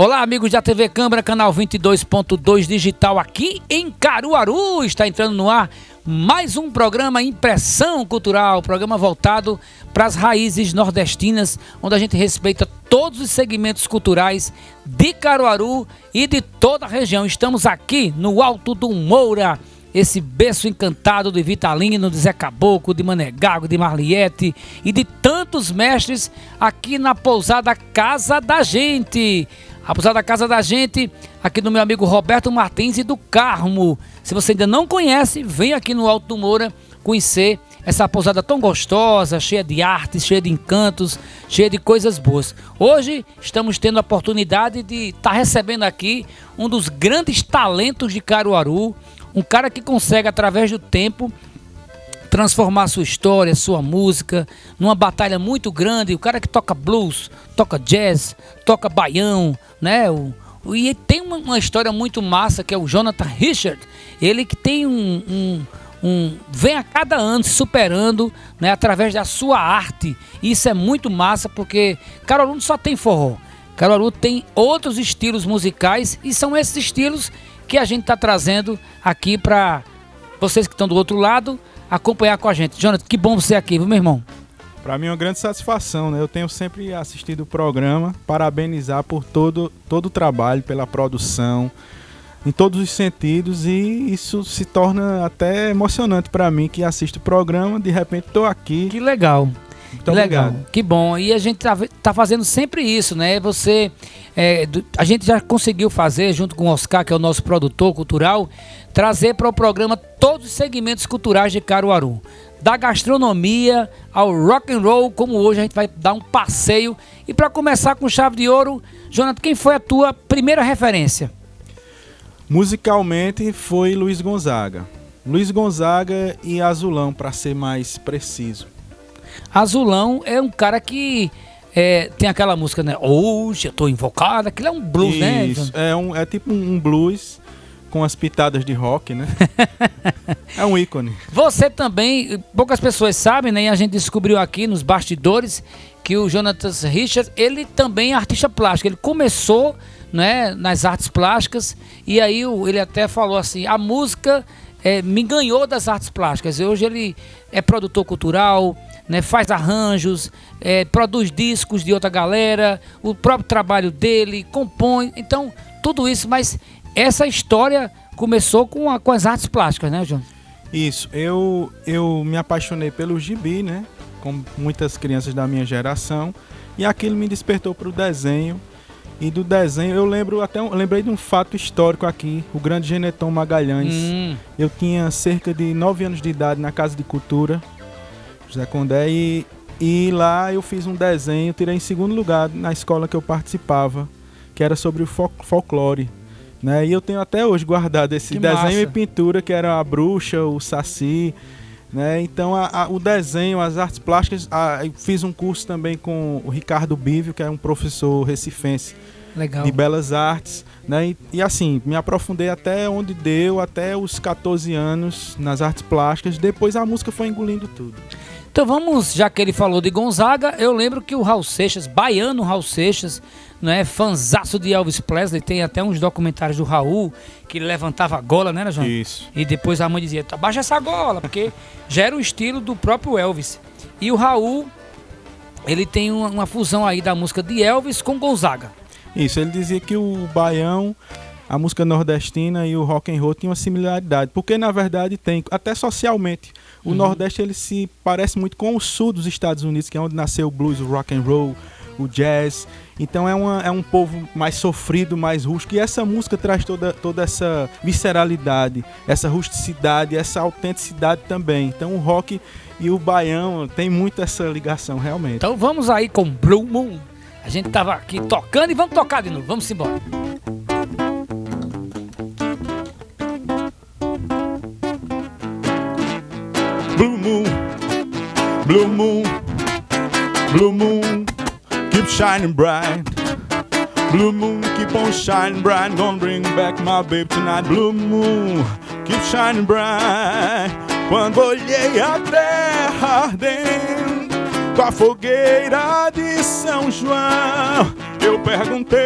Olá, amigos da TV Câmara, canal 22.2 digital aqui em Caruaru. Está entrando no ar mais um programa Impressão Cultural, programa voltado para as raízes nordestinas, onde a gente respeita todos os segmentos culturais de Caruaru e de toda a região. Estamos aqui no Alto do Moura, esse berço encantado de Vitalino, de Zé Caboclo, de Mané Gago, de Marliette e de tantos mestres aqui na pousada Casa da Gente. A pousada Casa da Gente, aqui do meu amigo Roberto Martins e do Carmo. Se você ainda não conhece, vem aqui no Alto do Moura conhecer essa pousada tão gostosa, cheia de artes, cheia de encantos, cheia de coisas boas. Hoje estamos tendo a oportunidade de estar recebendo aqui um dos grandes talentos de Caruaru, um cara que consegue, através do tempo, transformar sua história, sua música, numa batalha muito grande. O cara que toca blues, toca jazz, toca baião, né? E tem uma história muito massa, que é o Jonathan Richard. Ele que tem vem a cada ano se superando, né, através da sua arte. Isso é muito massa, porque Caruaru não só tem forró. Caruaru tem outros estilos musicais e são esses estilos que a gente está trazendo aqui para vocês que estão do outro lado acompanhar com a gente. Jonathan, que bom você aqui, viu, meu irmão? Para mim é uma grande satisfação, né? Eu tenho sempre assistido o programa, parabenizar por todo o trabalho, pela produção, em todos os sentidos, e isso se torna até emocionante para mim, que assisto o programa, de repente estou aqui. Que legal. Muito legal, obrigado. Que bom. E a gente tá fazendo sempre isso, né? A gente já conseguiu fazer, junto com o Oscar, que é o nosso produtor cultural, trazer para o programa todos os segmentos culturais de Caruaru. Da gastronomia ao rock and roll, como hoje a gente vai dar um passeio. E para começar com chave de ouro, Jonathan, quem foi a tua primeira referência? Musicalmente foi Luiz Gonzaga. Luiz Gonzaga e Azulão, para ser mais preciso. Azulão é um cara que tem aquela música, né? Hoje eu tô invocado. Aquilo é um blues, isso, né? Isso, é tipo um blues com as pitadas de rock, né? É um ícone. Você também, poucas pessoas sabem, né? E a gente descobriu aqui nos bastidores que o Jonathan Richard, ele também é artista plástico. Ele começou, né, nas artes plásticas, e aí ele até falou assim, a música me ganhou das artes plásticas. E hoje ele é produtor cultural, né, faz arranjos, produz discos de outra galera, o próprio trabalho dele, compõe, então tudo isso, mas essa história começou com as artes plásticas, né, João? Isso, eu me apaixonei pelo gibi, né, como muitas crianças da minha geração, e aquilo me despertou para o desenho, e do desenho eu lembrei de um fato histórico aqui, o grande Geneton Magalhães. Eu tinha cerca de 9 anos de idade na Casa de Cultura, José Condé, e lá eu fiz um desenho, tirei em segundo lugar na escola que eu participava, que era sobre o folclore, né? E eu tenho até hoje guardado esse que desenho massa. E pintura, que era a bruxa, o saci, né? Então o desenho, as artes plásticas, eu fiz um curso também com o Ricardo Bívio, que é um professor recifense. Legal. De belas artes, né? E assim, me aprofundei até onde deu, até os 14 anos nas artes plásticas. Depois a música foi engolindo tudo. Então vamos, já que ele falou de Gonzaga, eu lembro que o Raul Seixas, baiano Raul Seixas, né, fanzaço de Elvis Presley, tem até uns documentários do Raul, que ele levantava a gola, né, João? Isso. E depois a mãe dizia, abaixa essa gola, porque já era o estilo do próprio Elvis. E o Raul, ele tem uma fusão aí da música de Elvis com Gonzaga. Isso, ele dizia que o baião, a música nordestina e o rock and roll tinham uma similaridade, porque na verdade tem, até socialmente, o Nordeste ele se parece muito com o sul dos Estados Unidos, que é onde nasceu o blues, o rock and roll, o jazz. Então é um povo mais sofrido, mais rústico, e essa música traz toda essa visceralidade, essa rusticidade, essa autenticidade também. Então o rock e o baião tem muito essa ligação, realmente. Então vamos aí com Blue Moon. A gente tava aqui tocando e vamos tocar de novo. Vamos embora. Blue moon, blue moon, blue moon, keep shining bright. Blue moon, keep on shining bright. Gonna bring back my babe tonight. Blue moon, keep shining bright. Quando olhei a terra ardendo com a fogueira de São João, eu perguntei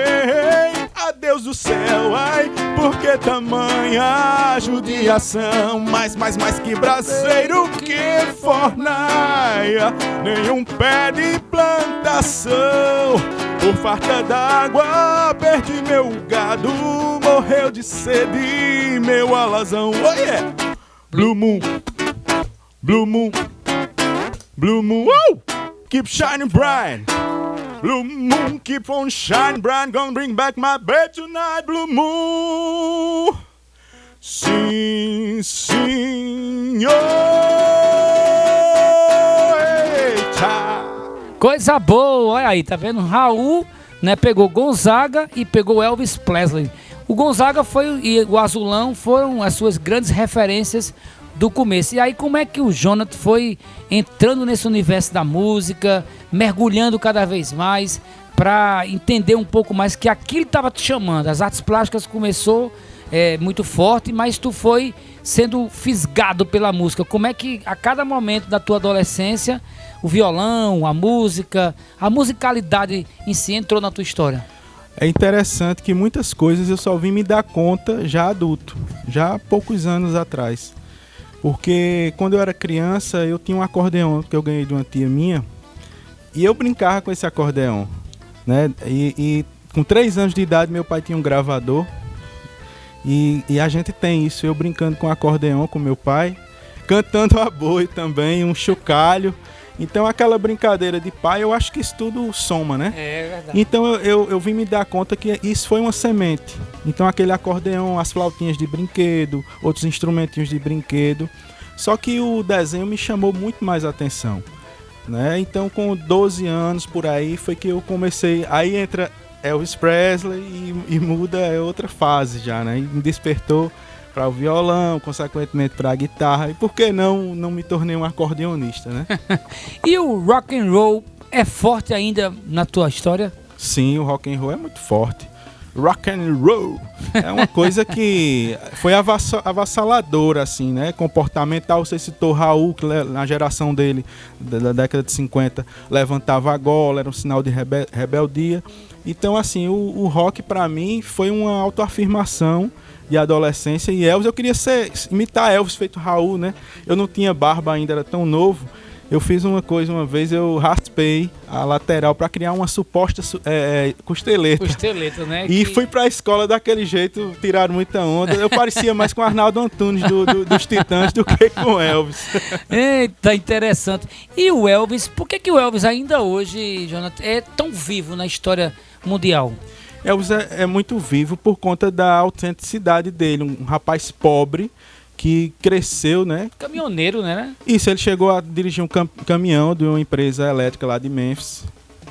Deus do céu, ai, por que tamanha judiação? Mais que braseiro que fornaia, nenhum pé de plantação. Por falta d'água, perdi meu gado, morreu de sede meu alazão. Oh yeah! Blue moon, blue moon, blue moon, woo! Keep shining bright. Blue moon, keep on shining bright. Gonna bring back my bed tonight. Blue moon, sim, senhor. Eita. Coisa boa, olha aí, tá vendo? Raul, né, pegou Gonzaga e pegou Elvis Presley. O Gonzaga e o Azulão foram as suas grandes referências do começo. E aí como é que o Jonathan foi entrando nesse universo da música, mergulhando cada vez mais para entender um pouco mais que aquilo estava te chamando? As artes plásticas começou muito forte, mas tu foi sendo fisgado pela música. Como é que a cada momento da tua adolescência o violão, a música, a musicalidade em si entrou na tua história? É interessante que muitas coisas eu só vim me dar conta já adulto, já há poucos anos atrás. Porque quando eu era criança eu tinha um acordeão que eu ganhei de uma tia minha e eu brincava com esse acordeão, né? E com 3 anos de idade meu pai tinha um gravador e a gente tem isso, eu brincando com acordeão com meu pai, cantando a boi também, um chocalho. Então aquela brincadeira de pai, eu acho que isso tudo soma, né? É verdade. Então eu vim me dar conta que isso foi uma semente. Então aquele acordeão, as flautinhas de brinquedo, outros instrumentinhos de brinquedo. Só que o desenho me chamou muito mais atenção, né? Então com 12 anos por aí foi que eu comecei. Aí entra Elvis Presley e muda outra fase já, né? E me despertou para o violão, consequentemente para a guitarra. E por que não me tornei um acordeonista, né? E o rock and roll é forte ainda na tua história? Sim, o rock and roll é muito forte. Rock and roll é uma coisa que foi avassaladora, assim, né? Comportamental. Você citou Raul, que na geração dele, da década de 50, levantava a gola, era um sinal de rebeldia. Então, assim, o rock para mim foi uma autoafirmação de adolescência. E Elvis, eu queria imitar Elvis, feito Raul, né? Eu não tinha barba ainda, era tão novo. Eu fiz uma coisa uma vez, eu raspei a lateral para criar uma suposta costeleta. Costeleta, né? E fui pra escola daquele jeito, tiraram muita onda. Eu parecia mais com o Arnaldo Antunes dos Titãs do que com Elvis. Eita, interessante. E o Elvis, por que o Elvis ainda hoje, Jonathan, é tão vivo na história mundial? Elvis é muito vivo por conta da autenticidade dele, um rapaz pobre que cresceu, né? Caminhoneiro, né? Isso, ele chegou a dirigir um caminhão de uma empresa elétrica lá de Memphis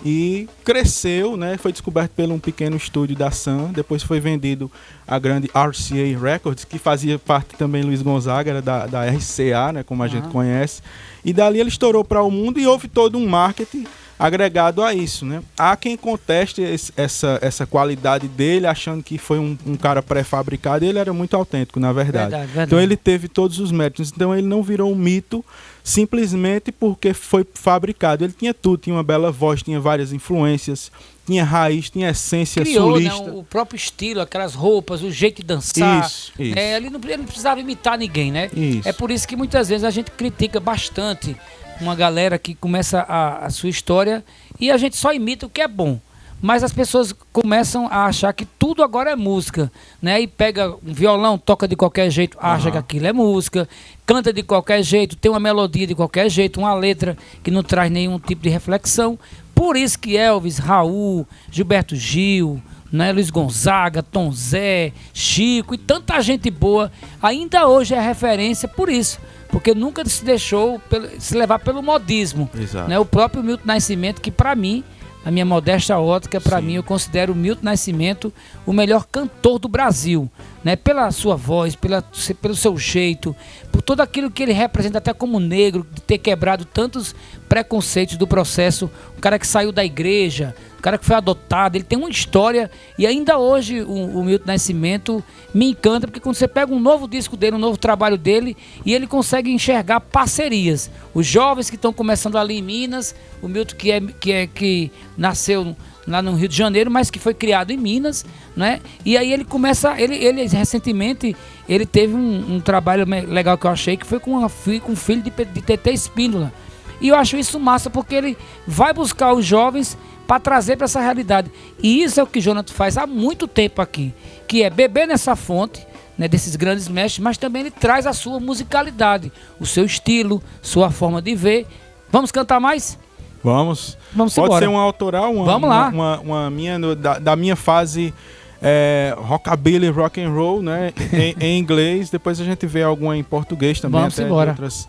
e cresceu, né? Foi descoberto por um pequeno estúdio da Sun, depois foi vendido à grande RCA Records, que fazia parte também Luiz Gonzaga, era da RCA, né? Como a gente conhece. E dali ele estourou para o mundo e houve todo um marketing agregado a isso, né? Há quem conteste essa qualidade dele, achando que foi um cara pré-fabricado, e ele era muito autêntico, na verdade. Verdade. Então ele teve todos os méritos. Então ele não virou um mito simplesmente porque foi fabricado. Ele tinha tudo, tinha uma bela voz, tinha várias influências, tinha raiz, tinha essência sulista. Né, o próprio estilo, aquelas roupas, o jeito de dançar. Isso. Ele não precisava imitar ninguém, né? Isso. É por isso que muitas vezes a gente critica bastante uma galera que começa a sua história e a gente só imita o que é bom. Mas as pessoas começam a achar que tudo agora é música, né? E pega um violão, toca de qualquer jeito, acha que aquilo é música, canta de qualquer jeito, tem uma melodia de qualquer jeito, uma letra que não traz nenhum tipo de reflexão. Por isso que Elvis, Raul, Gilberto Gil, né, Luiz Gonzaga, Tom Zé, Chico e tanta gente boa ainda hoje é referência por isso. Porque nunca se deixou se levar pelo modismo. Exato. Né? O próprio Milton Nascimento, que para mim, a minha modesta ótica, para mim, eu considero o Milton Nascimento o melhor cantor do Brasil. Né? Pela sua voz, pelo seu jeito, por tudo aquilo que ele representa até como negro, de ter quebrado tantos preconceitos do processo, um cara que saiu da igreja, um cara que foi adotado, ele tem uma história, e ainda hoje o Milton Nascimento me encanta, porque quando você pega um novo disco dele, um novo trabalho dele, e ele consegue enxergar parcerias. Os jovens que estão começando ali em Minas, o Milton que nasceu lá no Rio de Janeiro, mas que foi criado em Minas, né? E aí ele começa, ele recentemente, ele teve um trabalho legal que eu achei, que foi com o filho de TT Espíndola. E eu acho isso massa, porque ele vai buscar os jovens para trazer para essa realidade. E isso é o que Jonathan faz há muito tempo aqui, que é beber nessa fonte, né, desses grandes mestres, mas também ele traz a sua musicalidade, o seu estilo, sua forma de ver. Vamos cantar mais? Vamos Pode embora. Ser uma autoral, Vamos lá. Uma minha, da minha fase rockabilly, rock and roll, né? em inglês. Depois a gente vê alguma em português também. Vamos até embora. Outras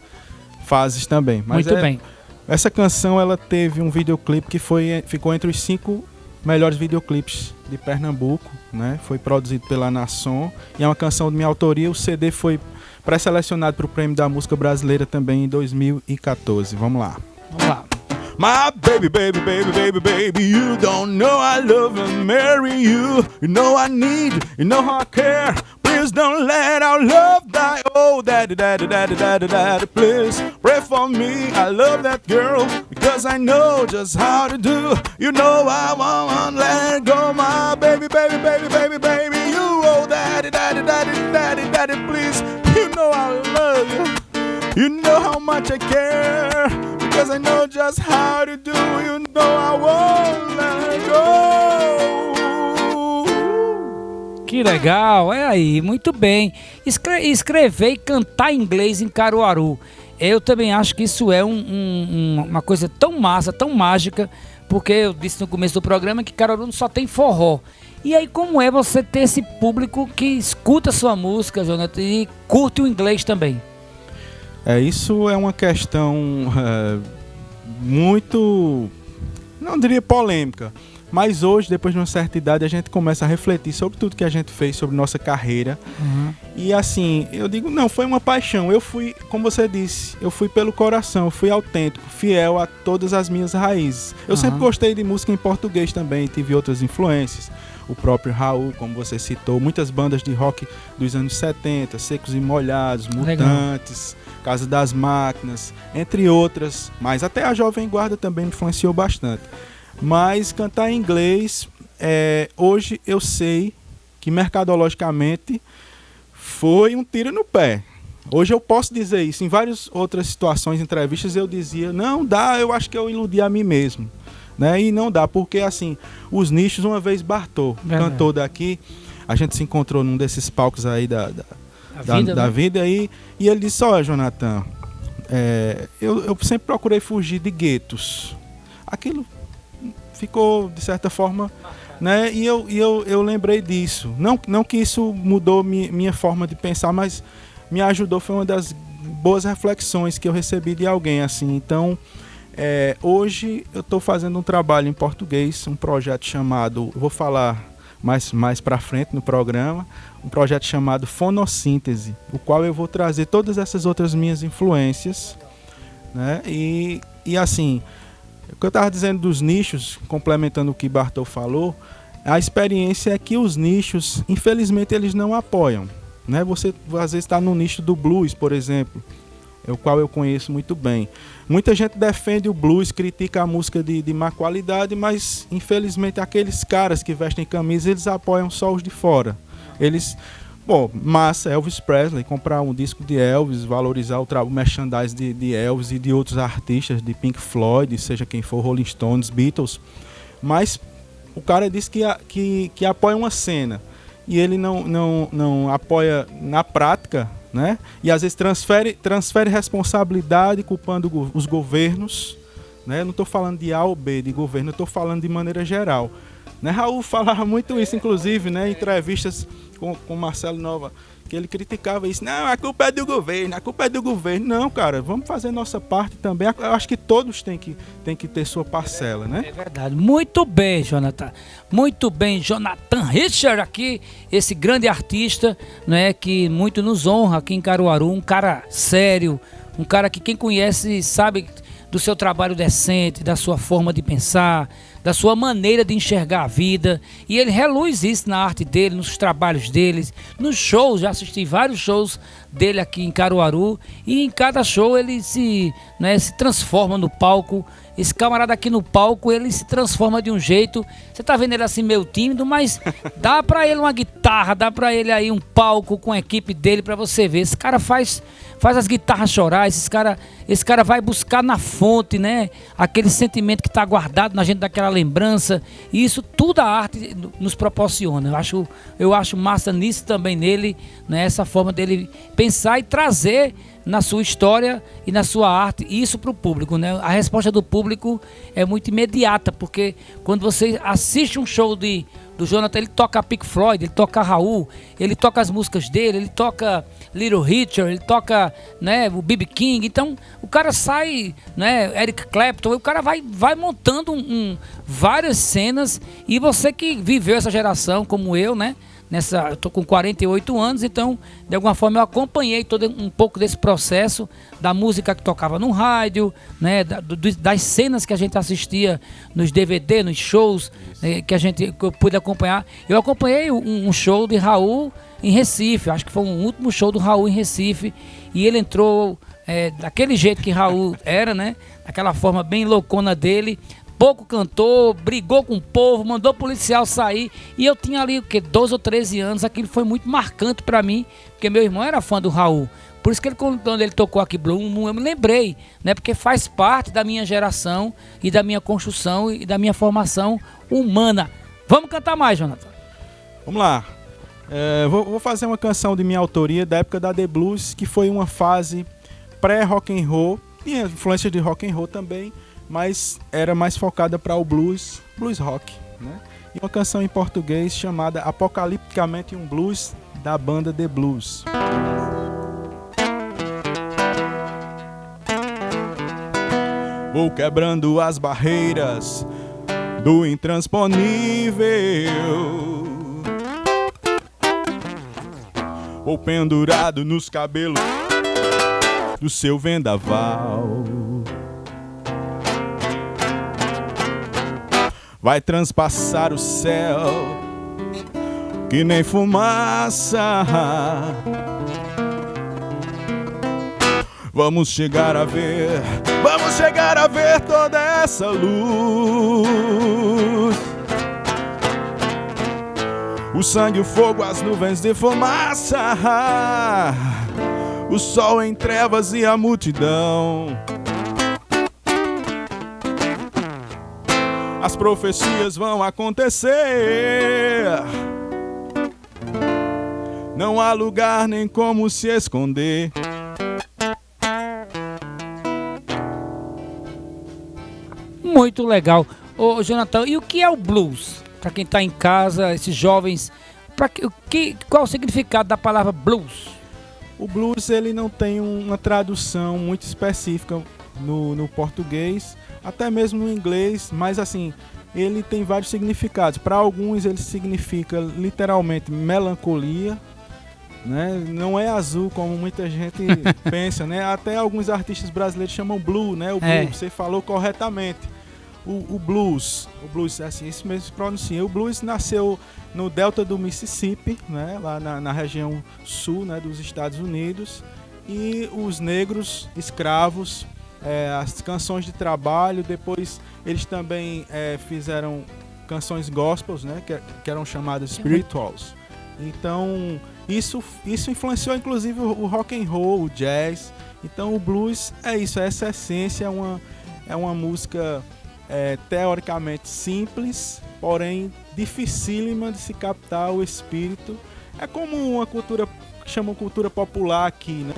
fases também. Mas muito bem. Essa canção, ela teve um videoclipe que ficou entre os 5 melhores videoclipes de Pernambuco, né? Foi produzido pela Nação e é uma canção de minha autoria. O CD foi pré-selecionado para o Prêmio da Música Brasileira também em 2014. Vamos lá. Vamos lá. My baby, baby, baby, baby, baby, you don't know I love and marry you. You know I need, you know how I care. Please don't let our love die. Oh, daddy, daddy, daddy, daddy, daddy, please pray for me. I love that girl because I know just how to do. You know I won't let go. My baby, baby, baby, baby, baby, you. Oh, daddy, daddy, daddy, daddy, daddy, please. You know I love you. You know how much I care. Because I know just how to do, you know I won't let go. Que legal, é aí, muito bem. Escrever e cantar inglês em Caruaru. Eu também acho que isso é uma coisa tão massa, tão mágica, porque eu disse no começo do programa que Caruaru só tem forró. E aí como é você ter esse público que escuta a sua música, Jonathan, e curte o inglês também? Isso é uma questão muito, não diria polêmica, mas hoje, depois de uma certa idade, a gente começa a refletir sobre tudo que a gente fez, sobre nossa carreira. E assim, eu digo, não, foi uma paixão. Eu fui, como você disse, eu fui pelo coração, eu fui autêntico, fiel a todas as minhas raízes. Eu sempre gostei de música em português também, tive outras influências. O próprio Raul, como você citou, muitas bandas de rock dos anos 70, Secos e Molhados, Mutantes, Casa das Máquinas, entre outras, mas até a Jovem Guarda também me influenciou bastante. Mas cantar em inglês, hoje eu sei que mercadologicamente foi um tiro no pé. Hoje eu posso dizer isso. Em várias outras situações, entrevistas, eu dizia, não dá, eu acho que eu iludi a mim mesmo. Né? E não dá, porque assim, os nichos, uma vez Bartô, cantor daqui, a gente se encontrou num desses palcos aí da vida aí, e ele disse, olha, Jonathan, eu sempre procurei fugir de guetos. Aquilo ficou, de certa forma, né? E eu lembrei disso. Não que isso mudou minha forma de pensar, mas me ajudou, foi uma das boas reflexões que eu recebi de alguém, assim. Então, hoje eu estou fazendo um trabalho em português, um projeto chamado, vou falar mais para frente no programa, um projeto chamado Fonossíntese, o qual eu vou trazer todas essas outras minhas influências, né? E assim, o que eu estava dizendo dos nichos, complementando o que Bartô falou, a experiência é que os nichos, infelizmente, eles não apoiam, né? Você às vezes está no nicho do blues, por exemplo, o qual eu conheço muito bem. Muita gente defende o blues, critica a música de má qualidade, mas infelizmente aqueles caras que vestem camisa, eles apoiam só os de fora. Eles, massa, Elvis Presley, comprar um disco de Elvis, valorizar o merchandise de Elvis e de outros artistas, de Pink Floyd, seja quem for, Rolling Stones, Beatles, mas o cara diz que apoia uma cena e ele não apoia na prática, né? E às vezes transfere responsabilidade culpando os governos, né? Eu não estou falando de A ou B de governo, eu estou falando de maneira geral, né? Raul falava muito isso, inclusive, né? Em entrevistas com Marcelo Nova, que ele criticava isso. Não, a culpa é do governo, a culpa é do governo. Não, cara, vamos fazer nossa parte também. Eu acho que todos têm que ter sua parcela, né? É verdade. Muito bem, Jonathan. Muito bem, Jonathan Richard aqui, esse grande artista, né, que muito nos honra aqui em Caruaru, um cara sério, um cara que quem conhece sabe do seu trabalho decente, da sua forma de pensar, da sua maneira de enxergar a vida. E ele reluz isso na arte dele, nos trabalhos dele, nos shows. Já assisti vários shows dele aqui em Caruaru, e em cada show ele se transforma no palco. Esse camarada aqui no palco, ele se transforma de um jeito. Você tá vendo ele assim meio tímido, mas dá pra ele uma guitarra, dá pra ele aí um palco com a equipe dele pra você ver. Esse cara faz as guitarras chorar, esse cara vai buscar na fonte, né? Aquele sentimento que tá guardado na gente, daquela lembrança. E isso tudo a arte nos proporciona. Eu acho massa nisso também nele, né? Essa forma dele pensar e trazer na sua história e na sua arte isso para o público, né? A resposta do público é muito imediata, porque quando você assiste um show do Jonathan, ele toca Pink Floyd, ele toca Raul, ele toca as músicas dele, ele toca Little Richard, ele toca, né, o B.B. King. Então o cara sai, né, Eric Clapton, o cara vai montando várias cenas. E você que viveu essa geração como eu, né? Eu tô com 48 anos, então de alguma forma eu acompanhei um pouco desse processo da música que tocava no rádio, né, das cenas que a gente assistia nos DVD, nos shows, né, que eu pude acompanhar. Eu acompanhei um show de Raul em Recife, acho que foi o último show do Raul em Recife, e ele entrou daquele jeito que Raul era, né, daquela forma bem loucona dele. Pouco cantou, brigou com o povo, mandou o policial sair. E eu tinha ali, 12 ou 13 anos. Aquilo foi muito marcante pra mim, porque meu irmão era fã do Raul. Por isso que quando ele tocou aqui Blue Moon, eu me lembrei, né? Porque faz parte da minha geração e da minha construção e da minha formação humana. Vamos cantar mais, Jonathan? Vamos lá. Vou fazer uma canção de minha autoria, da época da The Blues, que foi uma fase pré-rock and roll. Tinha influência de rock and roll também, mas era mais focada para o blues rock, né? E uma canção em português chamada Apocalipticamente um Blues, da banda The Blues. Vou quebrando as barreiras do intransponível, vou pendurado nos cabelos do seu vendaval, vai transpassar o céu que nem fumaça. Vamos chegar a ver toda essa luz. O sangue, o fogo, as nuvens de fumaça, o sol em trevas e a multidão. As profecias vão acontecer, não há lugar nem como se esconder. Muito legal. Ô, Jonathan, e o que é o blues? Para quem está em casa, esses jovens, qual o significado da palavra blues? O blues, ele não tem uma tradução muito específica no português, até mesmo no inglês, mas assim, ele tem vários significados. Para alguns ele significa literalmente melancolia, né? Não é azul como muita gente pensa, né? Até alguns artistas brasileiros chamam blue, né? O blue, você falou corretamente. O blues, assim, isso mesmo se pronuncia. O blues nasceu no delta do Mississippi, né? Lá na região sul, né, dos Estados Unidos. E os negros escravos, as canções de trabalho, depois eles também fizeram canções gospels, né, que eram chamadas spirituals. Então isso influenciou inclusive o rock and roll, o jazz. Então o blues é isso, essa essência, é uma música teoricamente simples, porém dificílima de se captar o espírito. É como uma cultura que chamam cultura popular aqui, né?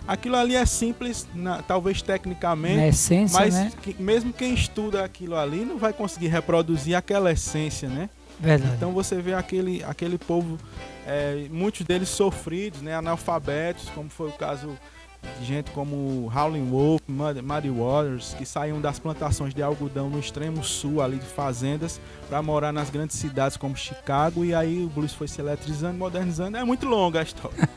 Aquilo ali é simples, talvez tecnicamente, na essência, mas né? Mesmo quem estuda aquilo ali não vai conseguir reproduzir aquela essência, né? Verdade. Então você vê aquele povo, muitos deles sofridos, né? Analfabetos, como foi o caso gente como Howlin' Wolf, Muddy Waters, que saíam das plantações de algodão no extremo sul ali de fazendas para morar nas grandes cidades como Chicago, e aí o blues foi se eletrizando, modernizando. É muito longa a história.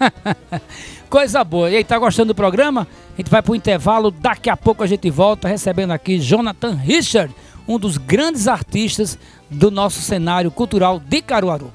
Coisa boa. E aí, tá gostando do programa? A gente vai pro intervalo, daqui a pouco a gente volta recebendo aqui Jonathan Richard, um dos grandes artistas do nosso cenário cultural de Caruaru.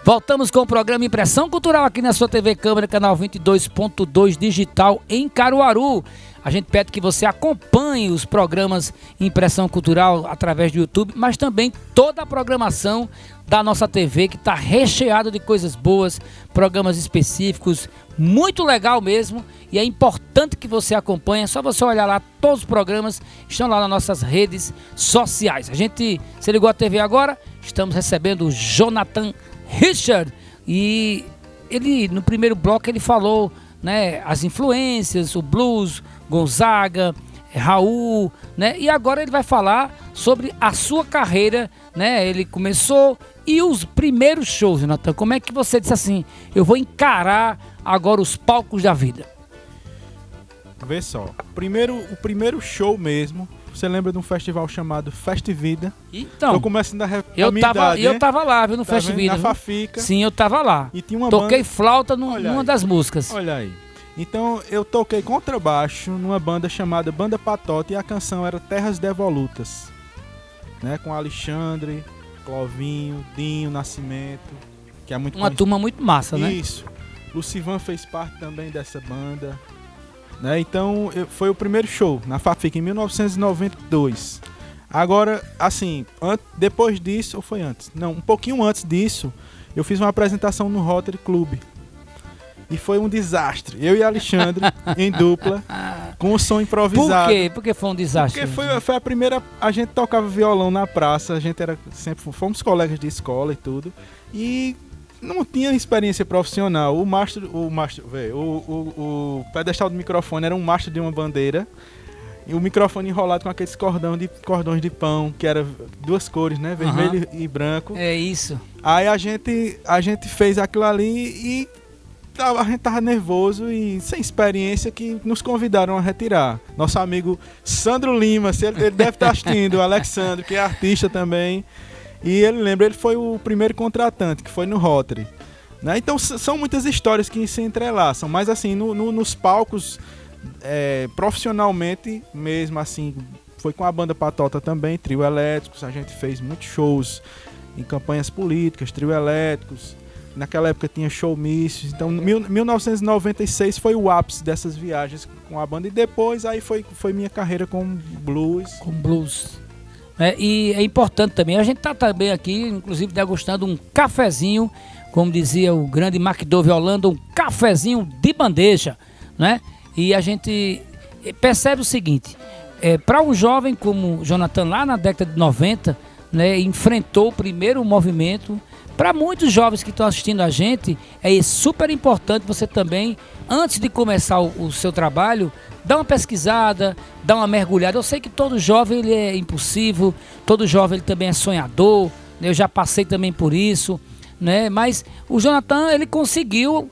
Voltamos com o programa Impressão Cultural aqui na sua TV Câmara, canal 22.2 digital em Caruaru. A gente pede que você acompanhe os programas Impressão Cultural através do YouTube, mas também toda a programação da nossa TV, que está recheada de coisas boas, programas específicos, muito legal mesmo, e é importante que você acompanhe. É só você olhar lá, todos os programas estão lá nas nossas redes sociais. Você ligou a TV agora, estamos recebendo o Jonathan Richard, e ele no primeiro bloco ele falou, né, as influências, o blues, Gonzaga, Raul, né, e agora ele vai falar sobre a sua carreira, né, ele começou e os primeiros shows. Jonathan, como é que você disse assim, eu vou encarar agora os palcos da vida? Vê só, o primeiro show mesmo, você lembra de um festival chamado Festivida? Então, eu começo a minha idade, eu tava lá, viu, no tá Festivida. Na Fafica. Sim, eu tava lá. E tinha uma Toquei banda... flauta numa das músicas. Olha aí. Então eu toquei contrabaixo numa banda chamada Banda Patota, e a canção era Terras Devolutas, né? Com Alexandre, Clovinho, Dinho, Nascimento, que é muito uma turma muito massa, né? Isso. Lucivan fez parte também dessa banda, né? Então foi o primeiro show na Fafica em 1992. Agora, assim, depois disso, ou foi antes? Não, um pouquinho antes disso, eu fiz uma apresentação no Rotary Club. E foi um desastre. Eu e Alexandre, em dupla, com o som improvisado. Por quê? Porque foi um desastre. Porque foi a primeira... A gente tocava violão na praça, a gente fomos colegas de escola e tudo. E não tinha experiência profissional. O pedestal do microfone era um mastro de uma bandeira. E o microfone enrolado com aqueles cordões de pão, que era duas cores, né? Vermelho e branco. É isso. Aí a gente fez aquilo ali e... a gente tava nervoso e sem experiência, que nos convidaram a retirar. Nosso amigo Sandro Lima, ele deve estar assistindo, o Alexandre, que é artista também. E ele foi o primeiro contratante, que foi no Rotary, né? Então são muitas histórias que se entrelaçam, mas assim, nos palcos, profissionalmente mesmo, assim, foi com a Banda Patota também, Trio Elétricos, a gente fez muitos shows em campanhas políticas, Trio Elétricos. Naquela época tinha showmícios, então 1996 foi o ápice dessas viagens com a banda, e depois aí foi minha carreira com blues. Com blues. E é importante também, a gente tá também aqui, inclusive degustando um cafezinho, como dizia o grande Mark Dove Holanda, um cafezinho de bandeja, né? E a gente percebe o seguinte, para um jovem como Jonathan lá na década de 90, né, enfrentou o primeiro movimento. Para muitos jovens que estão assistindo a gente, é super importante você também, antes de começar o seu trabalho, dar uma pesquisada, dar uma mergulhada. Eu sei que todo jovem ele é impulsivo, todo jovem ele também é sonhador, né? Eu já passei também por isso, né? Mas o Jonathan ele conseguiu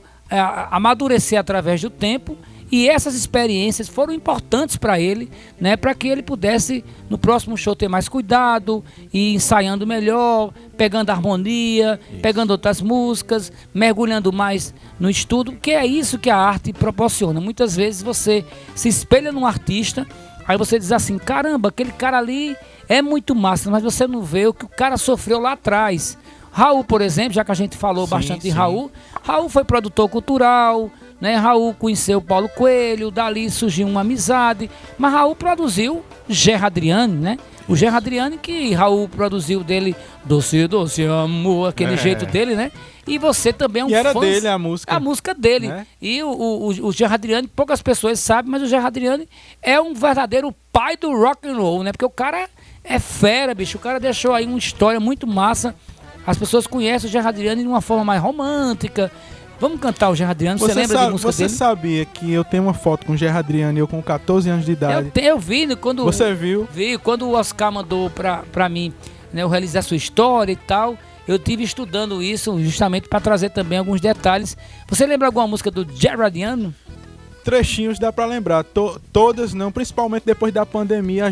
amadurecer através do tempo, e essas experiências foram importantes para ele, né, para que ele pudesse no próximo show ter mais cuidado e ensaiando melhor, pegando harmonia, pegando outras músicas, mergulhando mais no estudo, que é isso que a arte proporciona. Muitas vezes você se espelha num artista, aí você diz assim, caramba, aquele cara ali é muito massa, mas você não vê o que o cara sofreu lá atrás. Raul, por exemplo, já que a gente falou bastante de Raul foi produtor cultural, né? Raul conheceu Paulo Coelho, dali surgiu uma amizade, mas Raul produziu Gerra Adriane, né? O Gerra Adriane que Raul produziu dele, Doce, Doce Amor, aquele jeito dele, né? E você também é um fã. E era dele a música. A música dele. Né? E o Gerra Adriane, poucas pessoas sabem, mas o Gerra Adriane é um verdadeiro pai do rock and roll, né? Porque o cara é fera, bicho. O cara deixou aí uma história muito massa. As pessoas conhecem o Gerard Adriano de uma forma mais romântica. Vamos cantar o Gerard Adriano, você lembra de música dele? Você sabia que eu tenho uma foto com o Gerard Adriano e eu com 14 anos de idade? Eu vi, quando... Você viu? Vi, quando o Oscar mandou pra mim, né, eu realizar sua história e tal, eu tive estudando isso justamente para trazer também alguns detalhes. Você lembra alguma música do Gerard Adriano? Trechinhos dá pra lembrar, todas não, principalmente depois da pandemia,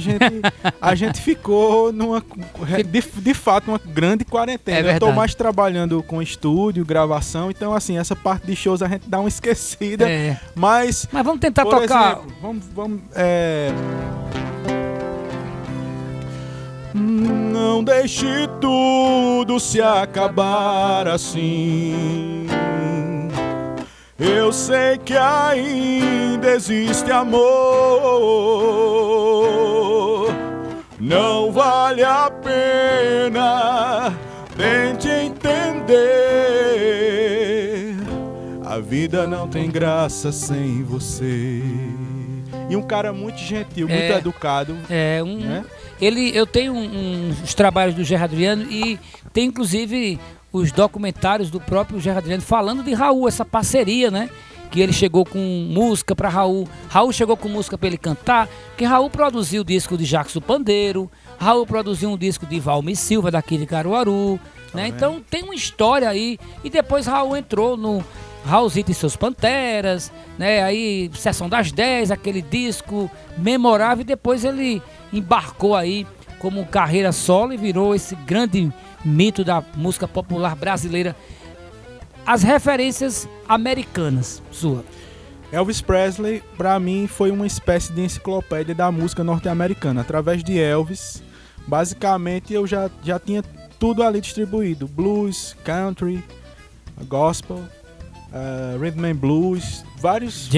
a gente ficou de fato uma grande quarentena. Eu tô mais trabalhando com estúdio, gravação, então assim, essa parte de shows a gente dá uma esquecida, mas vamos tentar tocar. Exemplo, vamos não deixe tudo se acabar assim. Eu sei que ainda existe amor. Não vale a pena, tente entender. A vida não tem graça sem você. E um cara muito gentil, muito educado. Né? Eu tenho uns trabalhos do Gerard Adriano e tem inclusive os documentários do próprio Gerard Adriano falando de Raul, essa parceria, né? Que ele chegou com música para Raul. Raul chegou com música para ele cantar, porque Raul produziu o disco de Jacques do Pandeiro, Raul produziu um disco de Valmir Silva, daqui de Caruaru, né? Então tem uma história aí. E depois Raul entrou no Raulzito e seus Panteras, né? Aí Sessão das 10, aquele disco memorável, e depois ele embarcou aí como carreira solo e virou esse grande mito da música popular brasileira. As referências americanas, sua. Elvis Presley, para mim, foi uma espécie de enciclopédia da música norte-americana. Através de Elvis, basicamente eu já tinha tudo ali distribuído. Blues, country, gospel, rhythm and blues, vários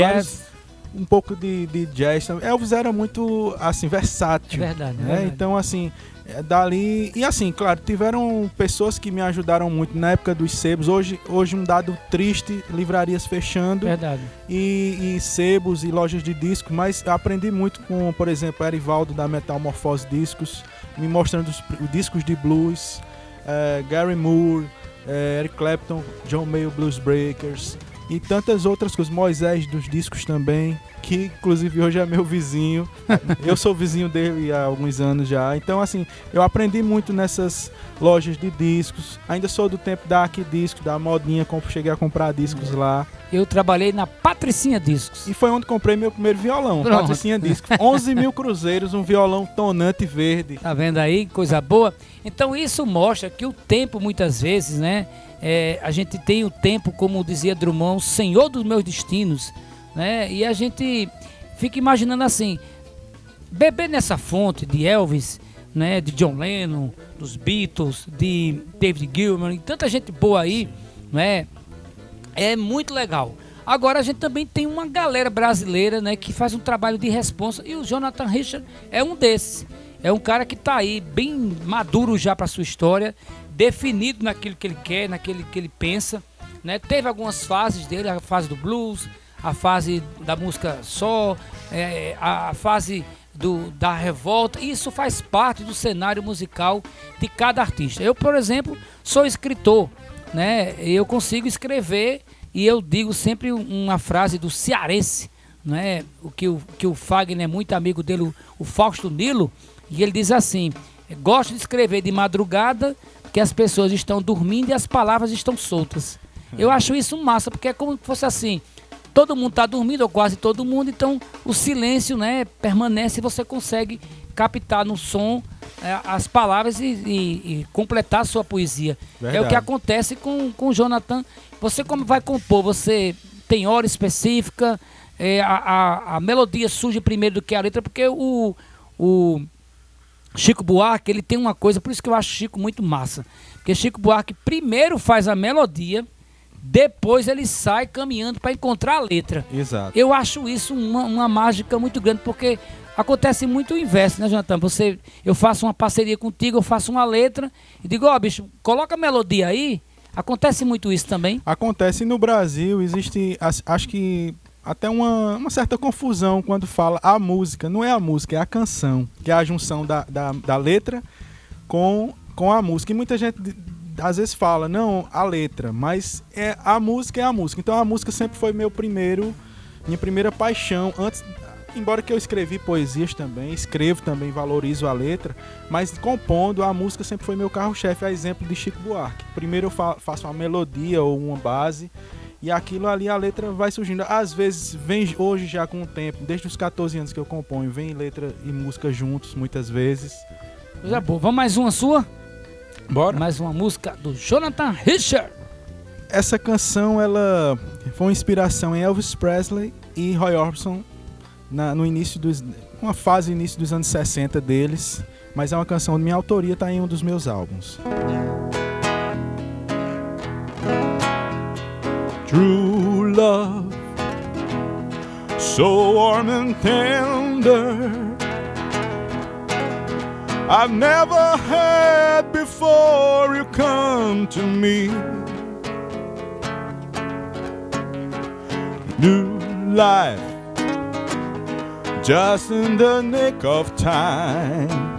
um pouco de jazz. Elvis era muito, assim, versátil. É verdade, né? Então, assim, dali... E, assim, claro, tiveram pessoas que me ajudaram muito na época dos sebos. Hoje um dado triste, livrarias fechando. Verdade. E sebos e lojas de discos. Mas eu aprendi muito com, por exemplo, Erivaldo da Metamorfose Discos, me mostrando os discos de blues. Gary Moore, Eric Clapton, John Mayall Blues Breakers e tantas outras coisas. Moisés dos discos também, que inclusive hoje é meu vizinho. Eu sou vizinho dele há alguns anos já. Então, assim, eu aprendi muito nessas lojas de discos. Ainda sou do tempo da Aqui Disco, da modinha, cheguei a comprar discos lá. Eu trabalhei na Patricinha Discos. E foi onde comprei meu primeiro violão, Patricinha Discos. 11 mil cruzeiros, um violão tonante verde. Tá vendo aí? Coisa boa. Então isso mostra que o tempo, muitas vezes, né? A gente tem o tempo, como dizia Drummond, senhor dos meus destinos, né? E a gente fica imaginando assim, beber nessa fonte de Elvis, né? De John Lennon, dos Beatles, de David Gilmour e tanta gente boa aí, né? É muito legal. Agora a gente também tem uma galera brasileira, né, que faz um trabalho de responsa, e o Jonathan Richard é um desses. É um cara que está aí bem maduro já para sua história, definido naquilo que ele quer, naquilo que ele pensa, né? Teve algumas fases dele, a fase do blues, a fase da música só, a fase da revolta. Isso faz parte do cenário musical de cada artista. Eu, por exemplo, sou escritor, né? Eu consigo escrever e eu digo sempre uma frase do cearense, né? Que o Fagner é muito amigo dele, o Fausto Nilo, e ele diz assim: gosto de escrever de madrugada, que as pessoas estão dormindo e as palavras estão soltas. Eu acho isso massa, porque é como se fosse assim, todo mundo está dormindo, ou quase todo mundo, então o silêncio, né, permanece e você consegue captar no som as palavras e completar a sua poesia. Verdade. É o que acontece com o Jonathan. Você, como vai compor, você tem hora específica, a melodia surge primeiro do que a letra, porque o Chico Buarque, ele tem uma coisa, por isso que eu acho Chico muito massa, porque Chico Buarque primeiro faz a melodia, depois ele sai caminhando para encontrar a letra. Exato. Eu acho isso uma mágica muito grande, porque acontece muito o inverso, né, Jonathan? Eu faço uma parceria contigo, eu faço uma letra e digo, bicho, coloca a melodia aí. Acontece muito isso também? Acontece no Brasil, existe, acho que até uma certa confusão quando fala a música. Não é a música, é a canção, que é a junção da letra com a música. E muita gente às vezes fala, não, a letra, mas a música é a música. Então a música sempre foi minha primeira paixão. Antes, embora que eu escrevi poesias também, escrevo também, valorizo a letra, mas compondo, a música sempre foi meu carro-chefe, a exemplo de Chico Buarque. Primeiro eu faço uma melodia ou uma base, e aquilo ali, a letra vai surgindo. Às vezes, vem hoje já com o tempo, desde os 14 anos que eu componho, vem letra e música juntos, muitas vezes. Coisa boa. Vamos mais uma sua? Bora. Mais uma música do Jonathan Richard. Essa canção, ela foi uma inspiração em Elvis Presley e Roy Orbison, no início uma fase início dos anos 60 deles, mas é uma canção de minha autoria, está em um dos meus álbuns. True love, so warm and tender, I've never had before you come to me. New life, just in the nick of time.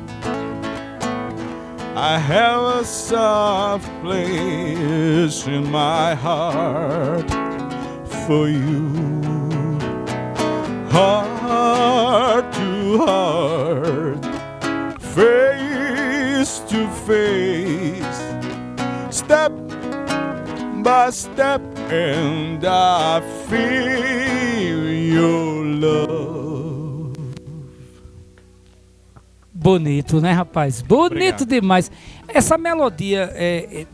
I have a soft place in my heart for you. Heart to heart, face to face, step by step, and I feel your love. Bonito, né, rapaz? Bonito. Obrigado. Demais. Essa melodia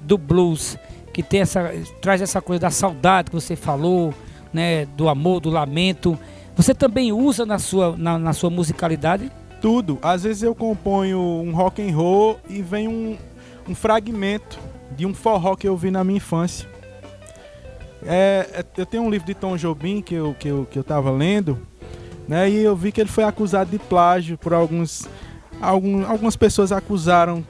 do blues, que traz essa coisa da saudade que você falou, né, do amor, do lamento, você também usa na sua musicalidade? Tudo. Às vezes eu componho um rock and roll e vem um fragmento de um forró que eu vi na minha infância. Eu tenho um livro de Tom Jobim que eu tava lendo, né, e eu vi que ele foi acusado de plágio por algumas pessoas acusaram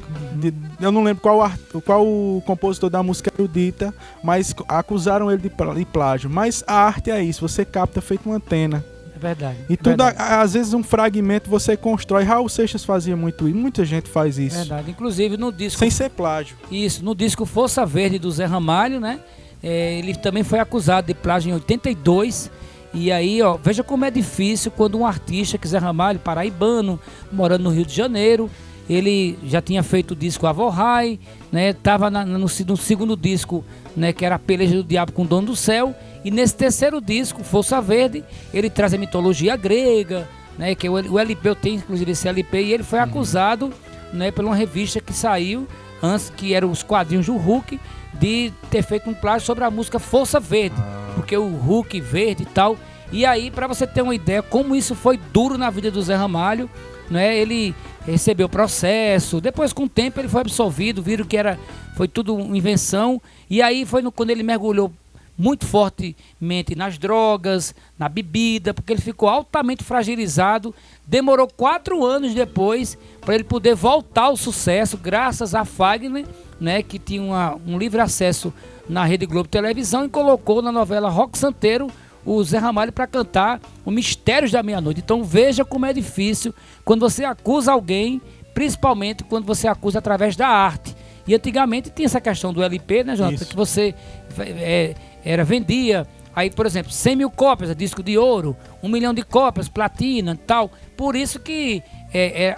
eu não lembro qual o compositor da música erudita, mas acusaram ele de plágio. Mas a arte é isso, você capta feito uma antena. É verdade. E tudo, às vezes um fragmento você constrói. Raul Seixas fazia muito isso, muita gente faz isso. Verdade, inclusive no disco... Sem ser plágio. Isso, no disco Força Verde do Zé Ramalho, né? Ele também foi acusado de plágio em 82. E aí, ó, veja como é difícil quando um artista, que Zé Ramalho, paraibano, morando no Rio de Janeiro, ele já tinha feito o disco Avorrai, né? Tava no segundo disco, né, que era A Peleja do Diabo com o Dono do Céu. E nesse terceiro disco, Força Verde, ele traz a mitologia grega, né? Que o LP, eu tenho inclusive esse LP, e ele foi acusado, né, por uma revista que saiu antes, que era os quadrinhos do Hulk, de ter feito um plágio sobre a música Força Verde, porque o Hulk verde e tal. E aí, para você ter uma ideia como isso foi duro na vida do Zé Ramalho, né? Ele recebeu processo, depois com o tempo ele foi absolvido, viram que foi tudo uma invenção. E aí foi quando ele mergulhou muito fortemente nas drogas, na bebida, porque ele ficou altamente fragilizado. Demorou 4 anos depois para ele poder voltar ao sucesso, graças a Fagner, né, que tinha um livre acesso na Rede Globo Televisão, e colocou na novela Rock Santeiro o Zé Ramalho para cantar o Mistérios da Meia-Noite. Então veja como é difícil quando você acusa alguém, principalmente quando você acusa através da arte. E antigamente tinha essa questão do LP, né, Jonathan? Isso. Que você vendia, aí, por exemplo, 100 mil cópias, disco de ouro, 1 milhão de cópias, platina e tal. Por isso que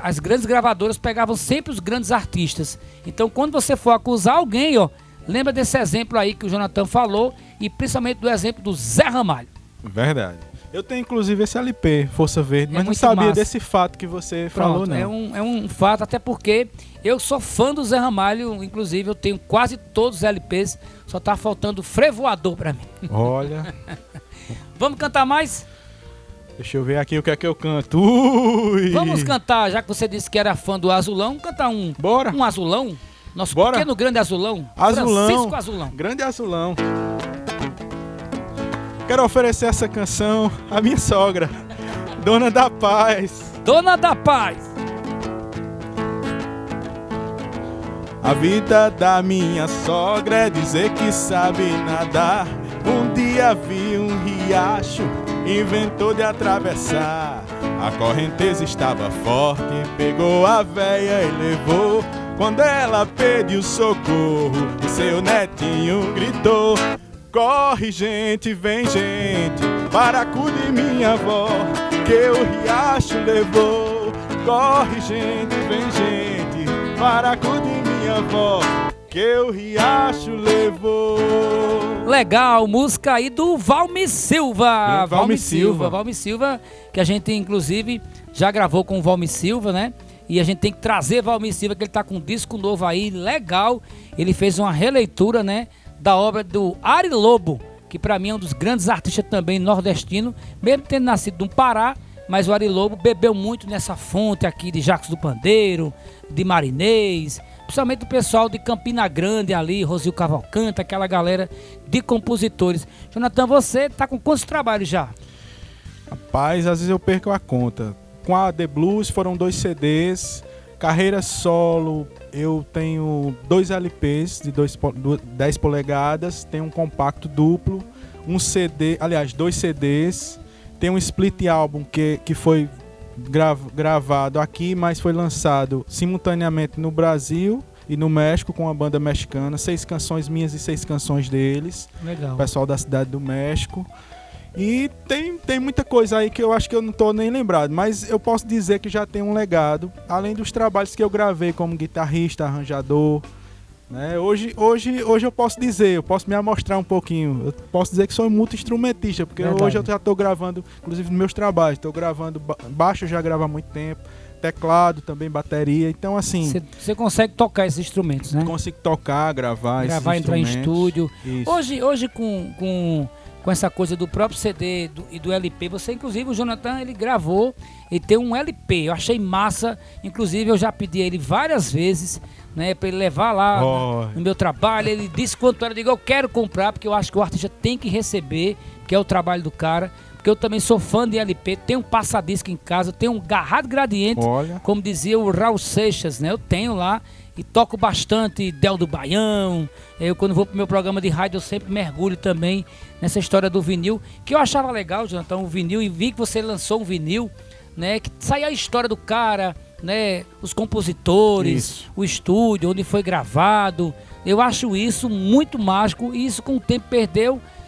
as grandes gravadoras pegavam sempre os grandes artistas. Então, quando você for acusar alguém, ó, lembra desse exemplo aí que o Jonathan falou, e principalmente do exemplo do Zé Ramalho. Verdade. Eu tenho inclusive esse LP, Força Verde, mas não sabia desse fato que você falou, não. É um fato, até porque eu sou fã do Zé Ramalho, inclusive eu tenho quase todos os LPs, só tá faltando Frevoador pra mim. Olha. Vamos cantar mais? Deixa eu ver aqui o que é que eu canto. Ui. Vamos cantar, já que você disse que era fã do Azulão, cantar Bora. Um Azulão? Nosso Bora. Pequeno Grande Azulão. Azulão. Francisco Azulão. Grande Azulão. Quero oferecer essa canção à minha sogra, Dona da Paz. Dona da Paz. A vida da minha sogra é dizer que sabe nadar. Um dia vi um riacho inventou de atravessar. A correnteza estava forte, pegou a véia e levou. Quando ela pediu socorro, o seu netinho gritou: corre gente, vem gente, para acudir minha avó, que o riacho levou. Corre gente, vem gente, para acudir minha avó, que o riacho levou. Legal, música aí do Valmir Silva. Valmir Silva. Valmir Silva, que a gente inclusive já gravou com o Valmir Silva, né? E a gente tem que trazer Valmir Silva, que ele tá com um disco novo aí, legal. Ele fez uma releitura, né, da obra do Ari Lobo, que pra mim é um dos grandes artistas também nordestino, mesmo tendo nascido no Pará, mas o Ari Lobo bebeu muito nessa fonte aqui de Jacques do Pandeiro, de Marinês, principalmente o pessoal de Campina Grande ali, Rosil Cavalcante, aquela galera de compositores. Jonathan, você tá com quantos trabalhos já? Rapaz, às vezes eu perco a conta. Com a The Blues foram 2 CDs, carreira solo eu tenho 2 LPs de 10 polegadas, tem um compacto duplo, um CD, aliás 2 CDs, tem um split álbum que foi gravado aqui, mas foi lançado simultaneamente no Brasil e no México com a banda mexicana, 6 canções minhas e 6 canções deles. Legal. Pessoal da cidade do México. E tem muita coisa aí que eu acho que eu não tô nem lembrado, mas eu posso dizer que já tem um legado, além dos trabalhos que eu gravei como guitarrista, arranjador, né? Hoje eu posso dizer, eu posso me amostrar um pouquinho, eu posso dizer que sou muito instrumentista, porque Verdade. hoje eu já tô gravando, inclusive nos meus trabalhos, tô gravando baixo, eu já gravo há muito tempo, teclado, também bateria, então assim... Você consegue tocar esses instrumentos, né? Consigo tocar, gravar esses entrar em instrumentos. estúdio. Isso. Hoje com essa coisa do próprio CD e do LP, você inclusive, o Jonathan, ele gravou e tem um LP, eu achei massa, inclusive eu já pedi a ele várias vezes, né, para ele levar lá no meu trabalho. Ele disse quanto era, eu digo, eu quero comprar, porque eu acho que o artista tem que receber, que é o trabalho do cara, porque eu também sou fã de LP, tenho um passadisco em casa, tenho um Garrado Gradiente, como dizia o Raul Seixas, né, eu tenho lá, e toco bastante Del do Baião. Eu, quando vou pro meu programa de rádio, eu sempre mergulho também nessa história do vinil, que eu achava legal, Jonathan, o vinil, e vi que você lançou um vinil, né, que saía a história do cara, né, os compositores, o estúdio, onde foi gravado. Eu acho isso muito mágico, e isso com o tempo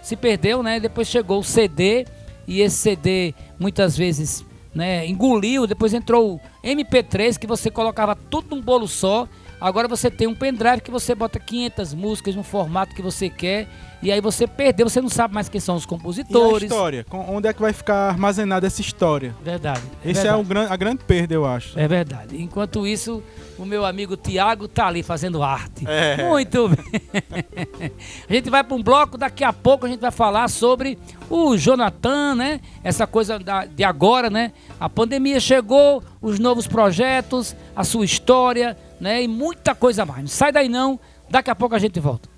se perdeu, né, depois chegou o CD, e esse CD muitas vezes, né, engoliu, depois entrou o MP3, que você colocava tudo num bolo só. Agora você tem um pendrive que você bota 500 músicas no formato que você quer, e aí você perdeu, você não sabe mais quem são os compositores. E a história? Onde é que vai ficar armazenada essa história? Verdade. Esse é a grande perda, eu acho. É verdade. Enquanto isso, o meu amigo Tiago tá ali fazendo arte. É. Muito bem. A gente vai para um bloco, daqui a pouco a gente vai falar sobre o Jonathan, né? Essa coisa de agora, né? A pandemia chegou, os novos projetos, a sua história, né? E muita coisa mais. Não sai daí não, daqui a pouco a gente volta.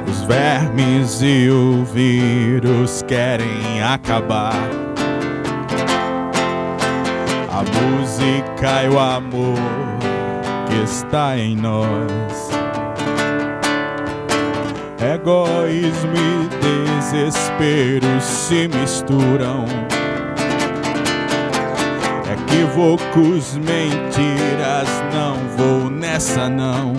Os vermes e o vírus querem acabar. A música e o amor que está em nós. Egoísmo e desespero se misturam. Equívocos, mentiras, não vou nessa não.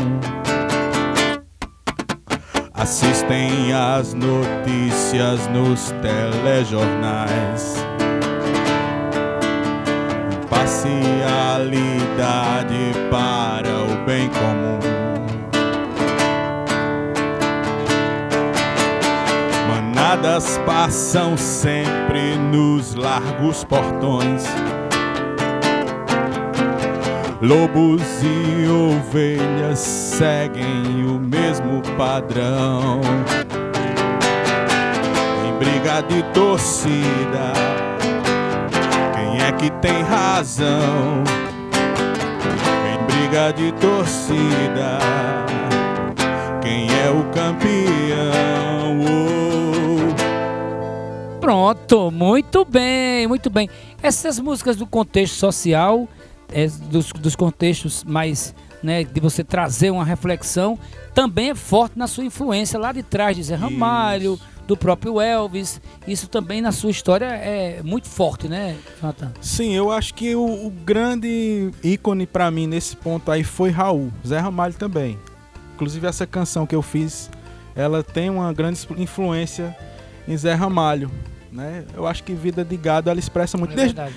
Assistem às notícias nos telejornais. Imparcialidade para o bem comum. Manadas passam sempre nos largos portões. Lobos e ovelhas seguem o mesmo padrão. Em briga de torcida, quem é que tem razão em briga de torcida? Quem é o campeão? Pronto, muito bem, muito bem. Essas músicas do contexto social, dos contextos mais, né, de você trazer uma reflexão, também é forte na sua influência lá de trás de Zé Ramalho, do próprio Elvis. Isso também na sua história é muito forte, né, Jonathan? Sim, eu acho que o grande ícone pra mim nesse ponto aí foi Raul, Zé Ramalho também. Inclusive essa canção que eu fiz, ela tem uma grande influência em Zé Ramalho, né? Eu acho que Vida de Gado, ela expressa muito,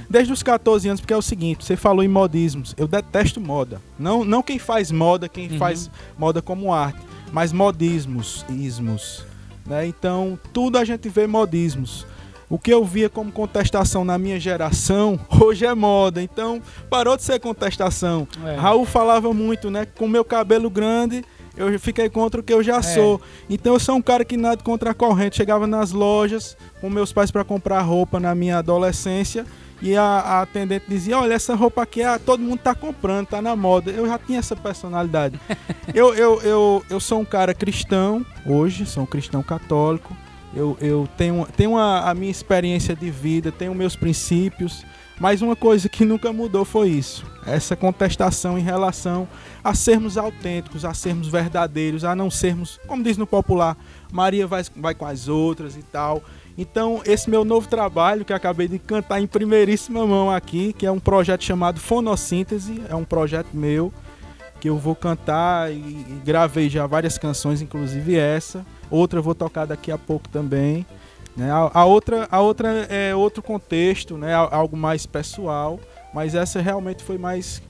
desde os 14 anos, porque é o seguinte, você falou em modismos, eu detesto moda, não quem faz moda, quem faz moda como arte, mas modismos, ismos, né? Então tudo a gente vê modismos. O que eu via como contestação na minha geração, hoje é moda, então parou de ser contestação. Raul falava muito, né, com meu cabelo grande, eu fiquei contra o que eu já sou. Então eu sou um cara que nada contra a corrente. Chegava nas lojas com meus pais para comprar roupa na minha adolescência e a atendente dizia, olha, essa roupa aqui todo mundo tá comprando, tá na moda. Eu já tinha essa personalidade. Eu sou um cara cristão hoje, sou um cristão católico. Eu tenho a minha experiência de vida, tenho meus princípios, mas uma coisa que nunca mudou foi isso. Essa contestação em relação a sermos autênticos, a sermos verdadeiros, a não sermos, como diz no popular, Maria vai com as outras e tal. Então, esse meu novo trabalho, que acabei de cantar em primeiríssima mão aqui, que é um projeto chamado Fonossíntese, é um projeto meu, que eu vou cantar e gravei já várias canções, inclusive essa. Outra eu vou tocar daqui a pouco também. Né? A outra é outro contexto, né? Algo mais pessoal, mas essa realmente foi mais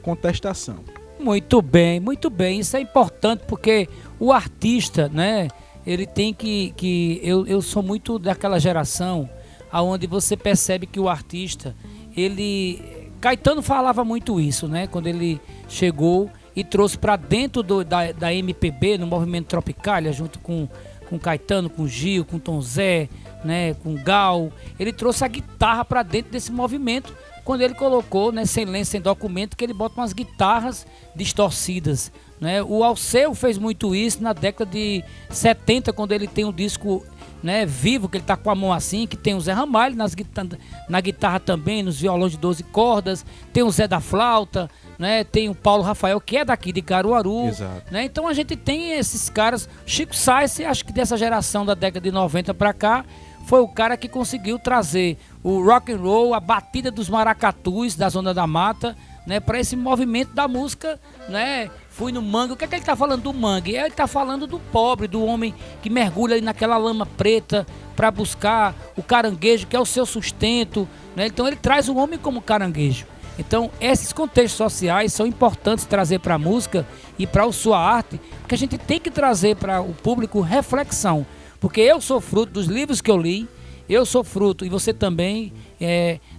contestação. Muito bem, muito bem. Isso é importante porque o artista, né? Ele tem eu sou muito daquela geração onde você percebe que o artista, Caetano falava muito isso, né? Quando ele chegou e trouxe para dentro da MPB, no movimento Tropicália, junto com Caetano, com Gil, com Tom Zé, né, com Gal. Ele trouxe a guitarra para dentro desse movimento, quando ele colocou, né, Sem Lenço, Sem Documento, que ele bota umas guitarras distorcidas, né? O Alceu fez muito isso na década de 70, quando ele tem um disco, né, Vivo, que ele tá com a mão assim, que tem o Zé Ramalho na guitarra também, nos violões de 12 cordas, tem o Zé da Flauta, né, tem o Paulo Rafael, que é daqui de Caruaru. Exato. Né? Então a gente tem esses caras. Chico Science, acho que dessa geração da década de 90 para cá, foi o cara que conseguiu trazer o rock and roll, a batida dos maracatus da Zona da Mata, né, para esse movimento da música, né? Fui no mangue. O que é que ele tá falando do mangue? Ele tá falando do pobre, do homem que mergulha ali naquela lama preta para buscar o caranguejo, que é o seu sustento, né? Então ele traz o homem como caranguejo. Então esses contextos sociais são importantes trazer para a música e para a sua arte, porque a gente tem que trazer para o público reflexão, porque eu sou fruto dos livros que eu li, eu sou fruto, e você também,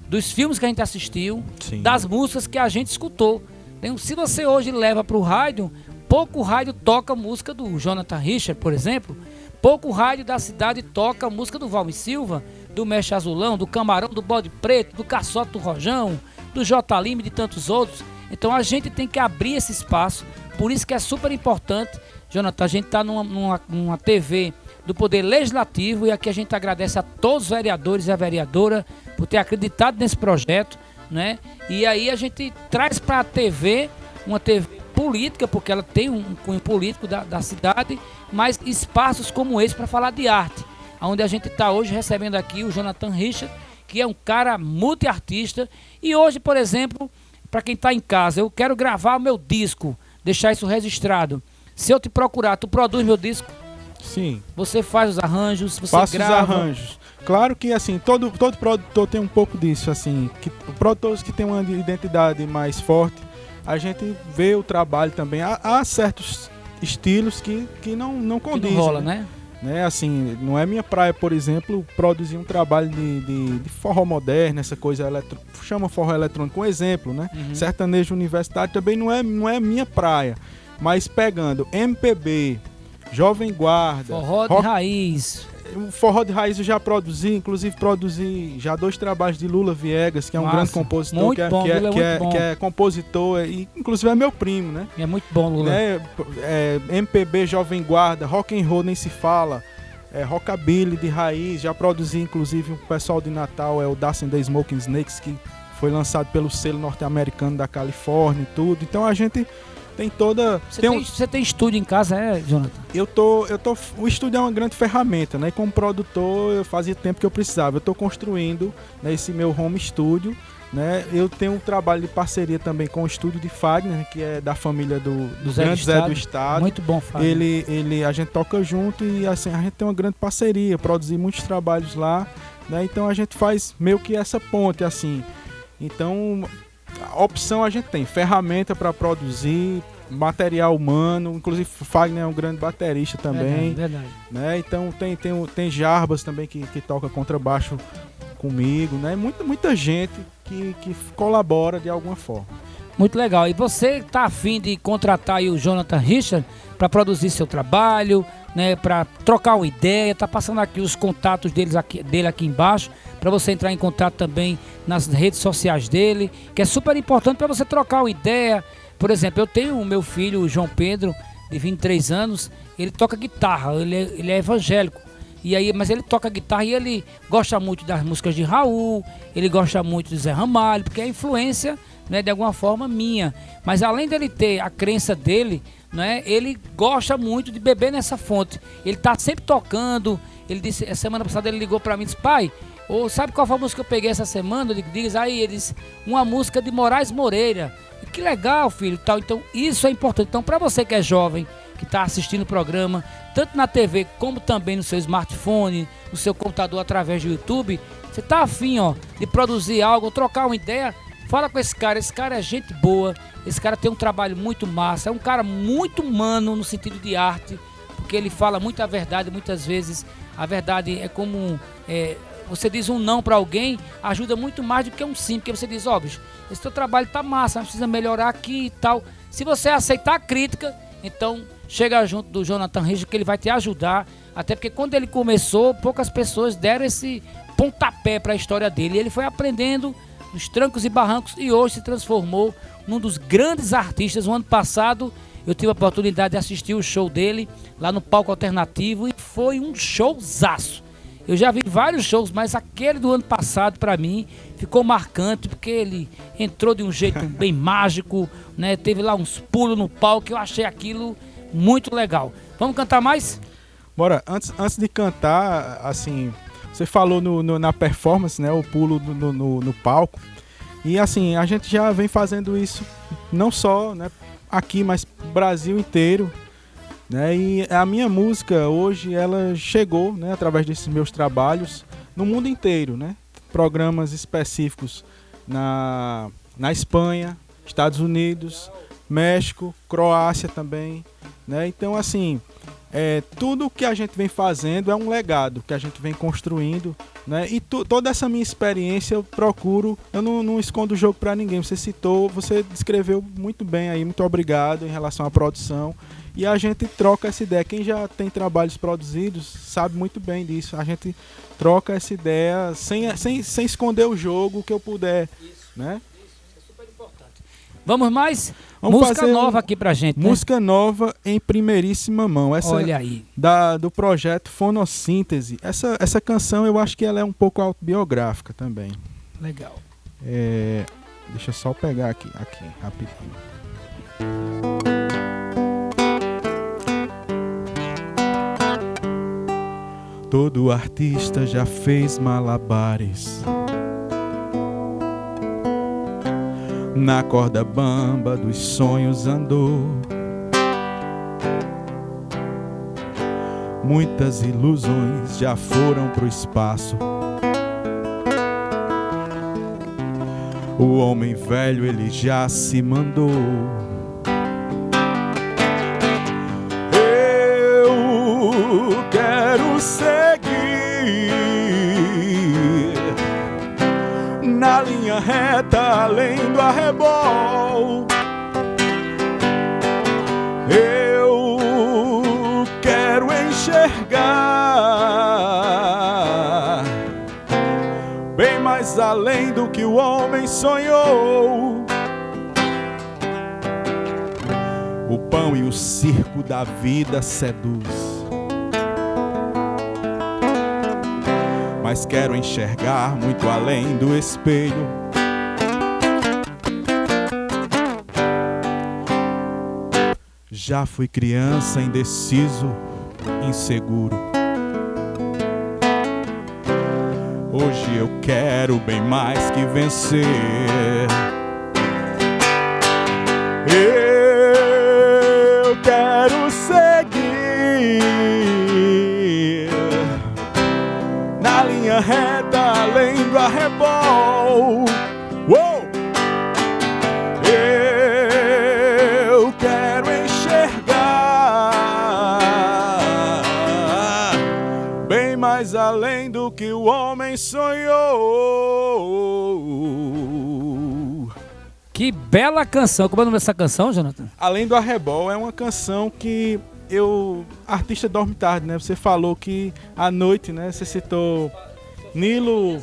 dos filmes que a gente assistiu, sim, das músicas que a gente escutou. Então, se você hoje leva para o rádio, pouco rádio toca música do Jonathan Richard, por exemplo, pouco rádio da cidade toca música do Valmir Silva, do Mestre Azulão, do Camarão, do Bode Preto, do Caçote do Rojão, do J. Lima e de tantos outros. Então a gente tem que abrir esse espaço, por isso que é super importante, Jonathan, a gente está numa TV do Poder Legislativo, e aqui a gente agradece a todos os vereadores e a vereadora por ter acreditado nesse projeto, né? E aí a gente traz para a TV, uma TV política, porque ela tem um cunho político da cidade, mas espaços como esse para falar de arte, onde a gente está hoje recebendo aqui o Jonathan Richard, que é um cara multiartista. E hoje, por exemplo, para quem está em casa, eu quero gravar o meu disco, deixar isso registrado. Se eu te procurar, tu produz meu disco? Sim. Você faz os arranjos, você faço grava? Faço os arranjos. Claro que, assim, todo produtor tem um pouco disso, assim, que produtores que têm uma identidade mais forte, a gente vê o trabalho também. Há certos estilos que não condizem. Que não rola, né? Assim, não é minha praia, por exemplo, produzir um trabalho de forró moderno, essa coisa chama forró eletrônico, um exemplo, né? Sertanejo universitário também não é minha praia, mas pegando MPB, Jovem Guarda, forró de raiz, o forró de raiz eu já produzi, inclusive produzi já 2 trabalhos de Lula Viegas, que é um grande compositor, muito bom, que é compositor e inclusive é meu primo, né? É muito bom, Lula. MPB, Jovem Guarda, rock and roll nem se fala, rockabilly de raiz, já produzi inclusive o pessoal de Natal, o Dance and the Smoking Snakes, que foi lançado pelo selo norte-americano da Califórnia e tudo. Então a gente tem toda... Você tem estúdio em casa, Jonathan? O estúdio é uma grande ferramenta, né? E como produtor, eu fazia tempo que eu precisava. Eu estou construindo, né, esse meu home studio, né? Eu tenho um trabalho de parceria também com o estúdio de Fagner, que é da família do grande Zé do Estado. Muito bom, Fagner. A gente toca junto e assim, a gente tem uma grande parceria, produzir muitos trabalhos lá, né? Então a gente faz meio que essa ponte, assim. Então, a opção a gente tem, ferramenta para produzir, material humano, inclusive Fagner é um grande baterista também. Verdade. Né? Então tem Jarbas também que toca contrabaixo comigo, né? Muita gente que colabora de alguma forma. Muito legal. E você está afim de contratar aí o Jonathan Richard para produzir seu trabalho, né, para trocar uma ideia, tá passando aqui os contatos dele aqui embaixo, para você entrar em contato também nas redes sociais dele, que é super importante para você trocar uma ideia. Por exemplo, eu tenho o meu filho, o João Pedro, de 23 anos, ele toca guitarra, ele é evangélico. Mas ele toca guitarra e ele gosta muito das músicas de Raul, ele gosta muito de Zé Ramalho, porque é a influência, né, de alguma forma minha. Mas além dele ter a crença dele, né, ele gosta muito de beber nessa fonte. Ele tá sempre tocando. Ele disse, a semana passada ele ligou para mim e disse: pai, sabe qual foi a música que eu peguei essa semana? Eu diz aí, ele disse, uma música de Moraes Moreira. Que legal, filho, tal. Então isso é importante. Então, para você que é jovem, que está assistindo o programa, tanto na TV como também no seu smartphone, no seu computador através do YouTube, você tá afim, de produzir algo, trocar uma ideia, fala com esse cara é gente boa, esse cara tem um trabalho muito massa, é um cara muito humano no sentido de arte, porque ele fala muita verdade, muitas vezes a verdade é como, você diz um não para alguém, ajuda muito mais do que um sim, porque você diz, bicho, esse teu trabalho tá massa, mas precisa melhorar aqui e tal. Se você aceitar a crítica, então chega junto do Jonathan Richard, que ele vai te ajudar, até porque quando ele começou, poucas pessoas deram esse pontapé para a história dele, e ele foi aprendendo nos trancos e barrancos e hoje se transformou num dos grandes artistas. O ano passado eu tive a oportunidade de assistir o show dele lá no Palco Alternativo e foi um showzaço. Eu já vi vários shows, mas aquele do ano passado, para mim, ficou marcante, porque ele entrou de um jeito bem mágico, né? Teve lá uns pulos no palco, eu achei aquilo muito legal. Vamos cantar mais? Bora, antes de cantar, assim, você falou na performance, né? O pulo no palco. E assim, a gente já vem fazendo isso, não só, né, aqui, mas Brasil inteiro. Né? E a minha música hoje ela chegou, né, através desses meus trabalhos no mundo inteiro, né? Programas específicos na Espanha, Estados Unidos, México, Croácia também, né? Então assim, tudo que a gente vem fazendo é um legado que a gente vem construindo, né? E toda essa minha experiência eu procuro, eu não escondo o jogo para ninguém. Você descreveu muito bem aí, muito obrigado em relação à produção. E a gente troca essa ideia. Quem já tem trabalhos produzidos sabe muito bem disso. A gente troca essa ideia sem esconder o jogo, o que eu puder. Isso, né? Isso é super importante. Vamos mais? Música nova aqui pra gente, né? Música nova em primeiríssima mão. Olha aí. Do projeto Fonossíntese. Essa canção eu acho que ela é um pouco autobiográfica também. Legal. Deixa eu só pegar aqui rapidinho. Todo artista já fez malabares na corda bamba dos sonhos andou. Muitas ilusões já foram pro espaço. O homem velho ele já se mandou. Eu quero seguir na linha reta além do arrebol. Eu quero enxergar mais além do que o homem sonhou. O pão e o circo da vida seduz, mas quero enxergar muito além do espelho. Já fui criança indeciso, inseguro. Hoje eu quero bem mais que vencer. Eu quero seguir na linha reta, além do arrebol. Uou! Eu quero enxergar bem mais além do que o homem sonhou. Que bela canção. Como é o nome dessa canção, Jonathan? Além do Arrebol é uma canção que artista dorme tarde, né? Você falou que à noite, né? Você citou Nilo.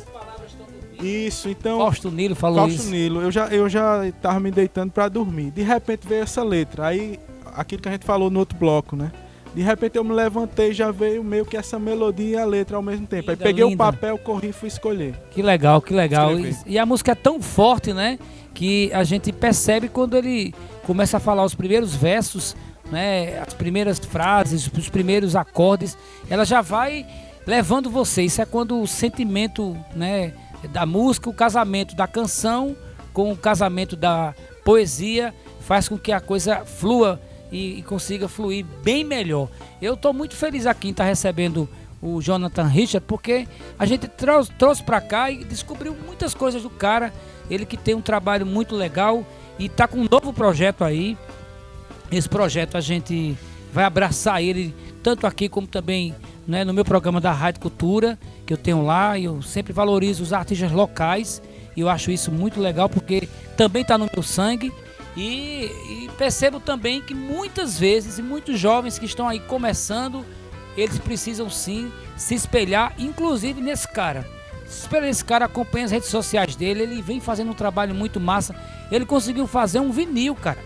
Isso, então. Fausto Nilo falou isso. Fausto Nilo. Eu já tava me deitando pra dormir. De repente veio essa letra. Aí, aquilo que a gente falou no outro bloco, né? De repente eu me levantei e já veio meio que essa melodia e a letra ao mesmo tempo. Aí peguei o papel, corri e fui escolher. Que legal, que legal. E a música é tão forte, né? Que a gente percebe quando ele começa a falar os primeiros versos, né? As primeiras frases, os primeiros acordes. Ela já vai levando você. Isso é quando o sentimento, né, da música, o casamento da canção com o casamento da poesia faz com que a coisa flua e consiga fluir bem melhor. Eu estou muito feliz aqui em estar recebendo o Jonathan Richard, porque a gente trouxe para cá e descobriu muitas coisas do cara. Ele que tem um trabalho muito legal e está com um novo projeto aí. Esse projeto a gente vai abraçar ele tanto aqui como também, né, no meu programa da Rádio Cultura, que eu tenho lá. Eu sempre valorizo os artistas locais e eu acho isso muito legal porque também está no meu sangue. E percebo também que muitas vezes, e muitos jovens que estão aí começando, eles precisam sim se espelhar, inclusive nesse cara. Se espelha nesse cara, acompanha as redes sociais dele, ele vem fazendo um trabalho muito massa. Ele conseguiu fazer um vinil, cara.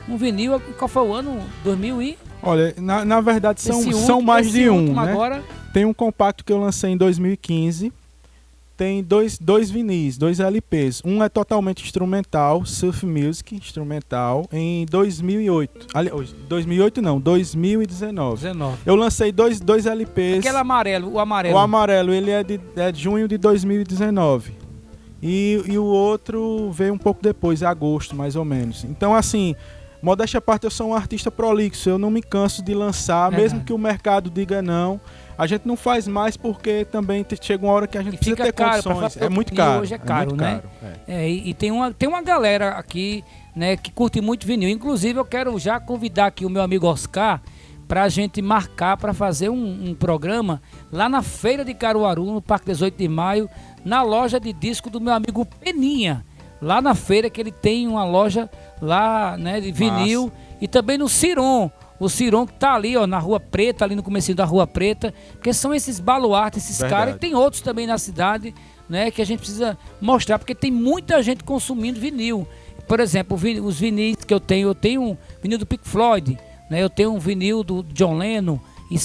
Um vinil, qual foi o ano? 2000 e... Olha, na verdade são mais de um, né? Agora... Tem um compacto que eu lancei em 2015. Tem dois vinis, 2 LPs. Um é totalmente instrumental, Surf Music, instrumental, em 2008. 2008 não, 2019. Eu lancei dois LPs. Aquele amarelo, o amarelo. O amarelo, ele é de junho de 2019. E o outro veio um pouco depois, em agosto, mais ou menos. Então, assim, modéstia à parte, eu sou um artista prolixo. Eu não me canso de lançar, mesmo que o mercado diga não. A gente não faz mais porque também chega uma hora que a gente precisa ter condições. É muito caro. Hoje é caro, né? E tem uma galera aqui, né, que curte muito vinil. Inclusive, eu quero já convidar aqui o meu amigo Oscar para a gente marcar para fazer um programa lá na Feira de Caruaru, no Parque 18 de Maio, na loja de disco do meu amigo Peninha. Lá na feira, que ele tem uma loja lá, né, de vinil. Massa. E também no Ciron. O Ciron que tá ali, ó, na Rua Preta, ali no comecinho da Rua Preta, porque são esses baluartes, esses caras, e tem outros também na cidade, né, que a gente precisa mostrar, porque tem muita gente consumindo vinil. Por exemplo, os vinis que eu tenho um vinil do Pink Floyd, né, eu tenho um vinil do John Lennon,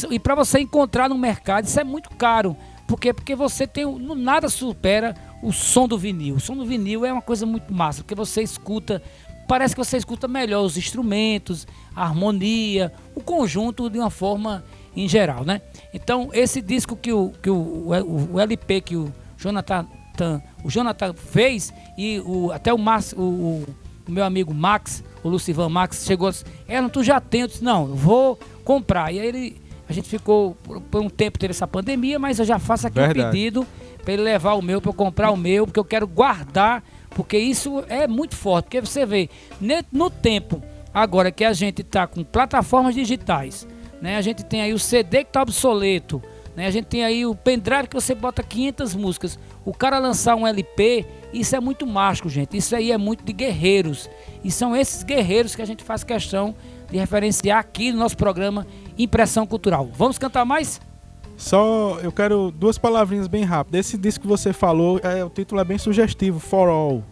e para você encontrar no mercado, isso é muito caro. Por quê? Porque você tem, nada supera o som do vinil. O som do vinil é uma coisa muito massa, porque você escuta... Parece que você escuta melhor os instrumentos, a harmonia, o conjunto de uma forma em geral, né? Então, esse disco que o LP que o Jonathan fez, e até o meu amigo Max, o Lucivan Max, chegou assim, tu já tem? Eu disse, não, eu vou comprar. E aí a gente ficou, por um tempo teve essa pandemia, mas eu já faço aqui um pedido para ele levar o meu, para eu comprar o meu, porque eu quero guardar. Porque isso é muito forte, porque você vê, no tempo agora que a gente está com plataformas digitais, né? A gente tem aí o CD que está obsoleto, né? A gente tem aí o pendrive que você bota 500 músicas. O cara lançar um LP, isso é muito mágico, gente. Isso aí é muito de guerreiros. E são esses guerreiros que a gente faz questão de referenciar aqui no nosso programa Impressão Cultural. Vamos cantar mais? Só eu quero duas palavrinhas bem rápidas. Esse disco que você falou, o título é bem sugestivo, For All,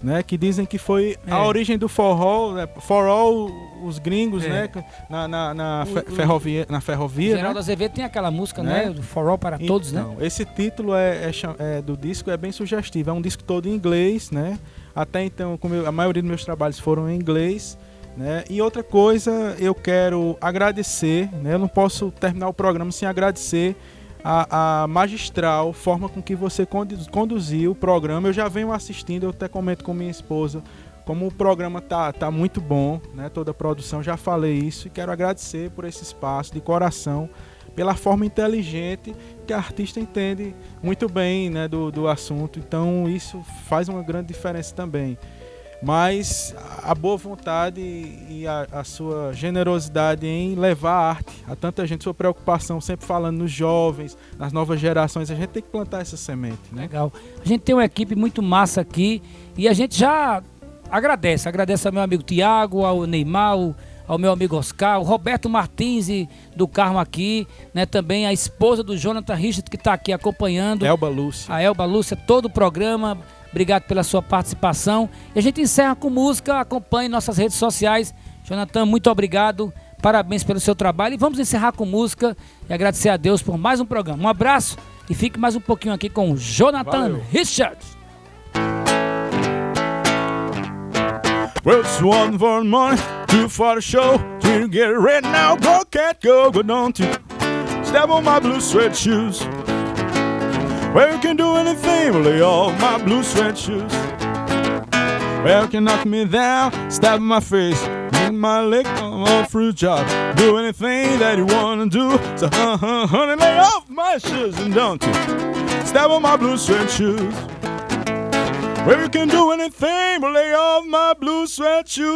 né? Que dizem que foi a origem do forró, né? For All, os gringos, né? Na ferrovia. Geraldo Azevedo tem aquela música, né? Do For All para todos, né? Esse título do disco é bem sugestivo. É um disco todo em inglês, né? Até então, a maioria dos meus trabalhos foram em inglês. Né? E outra coisa, eu quero agradecer, né? Eu não posso terminar o programa sem agradecer a magistral forma com que você conduziu o programa. Eu já venho assistindo, eu até comento com minha esposa como o programa tá muito bom, né? Toda a produção, já falei isso, e quero agradecer por esse espaço de coração, pela forma inteligente que a artista entende muito bem, né, do assunto. Então isso faz uma grande diferença também. Mas a boa vontade e a sua generosidade em levar a arte a tanta gente, sua preocupação sempre falando nos jovens, nas novas gerações, a gente tem que plantar essa semente, né? Legal. A gente tem uma equipe muito massa aqui e a gente já agradece ao meu amigo Tiago, ao Neymar, ao meu amigo Oscar, o Roberto Martins do Carmo aqui, né? Também a esposa do Jonathan Richard que está aqui acompanhando. Elba Lúcia. A Elba Lúcia, todo o programa. Obrigado pela sua participação. E a gente encerra com música. Acompanhe nossas redes sociais. Jonathan, muito obrigado. Parabéns pelo seu trabalho. E vamos encerrar com música e agradecer a Deus por mais um programa. Um abraço e fique mais um pouquinho aqui com o Jonathan Richards. Well, it's one for the money, two for the show. To get ready now, go cat go, but don't you step on my blue suede shoes. Well, you can do anything, well, lay off my blue suede shoes. Well, you can knock me down, stab in my face, make my leg a fruit job. Do anything that you wanna do. So, honey, lay off my shoes and don't you stab on my blue suede shoes. Well, you can do anything, but lay off my blue suede shoes.